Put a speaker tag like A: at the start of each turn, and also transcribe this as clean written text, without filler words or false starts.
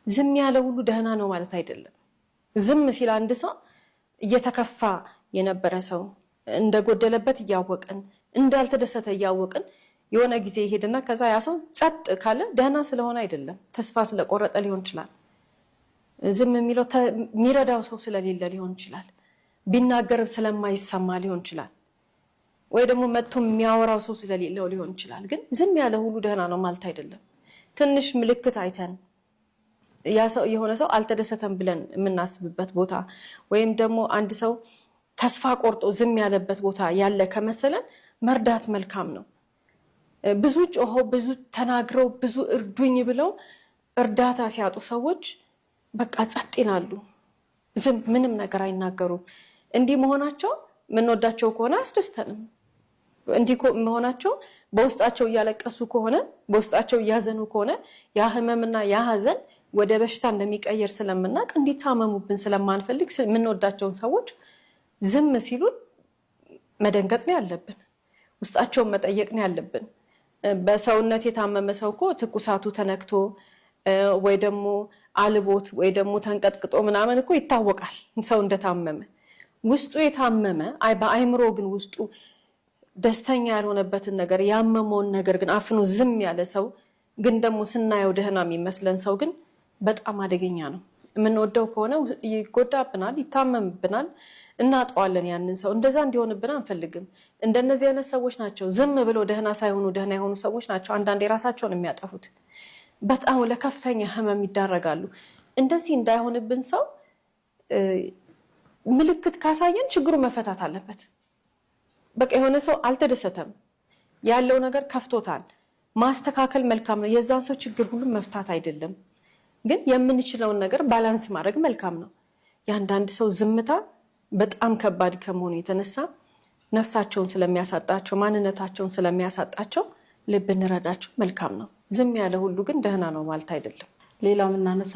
A: ዝም ያለ ሁሉ ደህና ነው ማለት አይደለም። ዝም ሲል አንድ ሰው እየተከፋ የነበረ ሰው እንደጎደለበት እያወቅን እንዳልተደሰተ እያወቅን የሆነ ጊዜ ይሄድና ከዛ ያ ሰው ጸጥ ካለ ደህና ስለሆነ አይደለም፣ ተስፋ ስለቆረጠ ሊሆን ይችላል። ዝም የሚለው የሚረዳው ሰው ስለሌለ ሊሆን ይችላል። ቢናገር ስለማይሰማ ሊሆን ይችላል። ወይ ደግሞ መጥቶ የሚያወራው ሰው ስለሌለው ሊሆን ይችላል። ግን ዝም ያለ ሁሉ ደህና ነው ማለት አይደለም። ትንሽ ምልክት አይተን ያ ሰው የሆነ ሰው አልተደሰተም ብለን የምናስብበት ቦታ ወይም ደግሞ አንድ ሰው ተስፋ ቆርጦ ዝም ያለበት ቦታ ያለ ከመሰለን መርዳት መልካም ነው። ብዙ ጮሆ ብዙ ተናግረው ብዙ እርዱኝ ብለው እርዳታ ሲያጡ ሰዎች በቃ ጸጥ ይላሉ። ዝም ምንም ነገር አይናገሩም። እንዲህ መሆናቸው ምንወዳቸው ከሆነ አስደስተንም። እንዲህ መሆናቸው በውስጣቸው እያለቀሱ ከሆነ በውስጣቸው እያዘኑ ከሆነ ያ ህመምና ያ ሀዘን ወደ በሽታ እንደሚቀየር ስለምናቅ እንዲታመሙብን ስለማንፈልግ የምንወዳቸውን ሰዎች ዝም ሲሉን መደንገጥ ነው ያለብን። ውስጣቸውን መጠየቅ ነው ያለብን። በሰውነት የታመመ ሰው እኮ ትኩሳቱ ተነክቶ ወይ ደግሞ አልቦት ወይ ደግሞ ተንቀጥቅጦ ምናምን እኮ ይታወቃል ሰው እንደታመመ። ውስጡ የታመመ በአይምሮ ግን ውስጡ ደስተኛ ያልሆነበትን ነገር ያመመውን ነገር ግን አፍኖ ዝም ያለ ሰው ግን ደግሞ ስናየው ደህና የሚመስለን ሰው ግን በጣም አደገኛ ነው። የምንወደው ከሆነ ይጎዳብናል፣ ይታመምብናል፣ እናጠዋለን ያንን ሰው። እንደዛ እንዲሆንብን አንፈልግም። እንደነዚህ አይነት ሰዎች ናቸው ዝም ብለው ደህና ሳይሆኑ ደህና የሆኑ ሰዎች ናቸው አንዳንዴ ራሳቸውን የሚያጠፉት። በጣም ለከፍተኛ ህመም ይዳረጋሉ። እንደዚህ እንዳይሆንብን ሰው ምልክት ካሳየን ችግሩ መፈታት አለበት። በቃ የሆነ ሰው አልተደሰተም፣ ያለው ነገር ከፍቶታል፣ ማስተካከል መልካም ነው። የዛን ሰው ችግር ሁሉ መፍታት አይደለም፣ ግን የምንችለውን ነገር ባላንስ ማድረግ መልካም ነው። የአንዳንድ ሰው ዝምታ በጣም ከባድ ከመሆኑ የተነሳ ነፍሳቸውን ስለሚያሳጣቸው ማንነታቸውን ስለሚያሳጣቸው ልብ እንረዳቸው መልካም ነው። ዝም ያለ ሁሉ ግን ደህና ነው ማለት አይደለም።
B: ሌላው የምናነሳው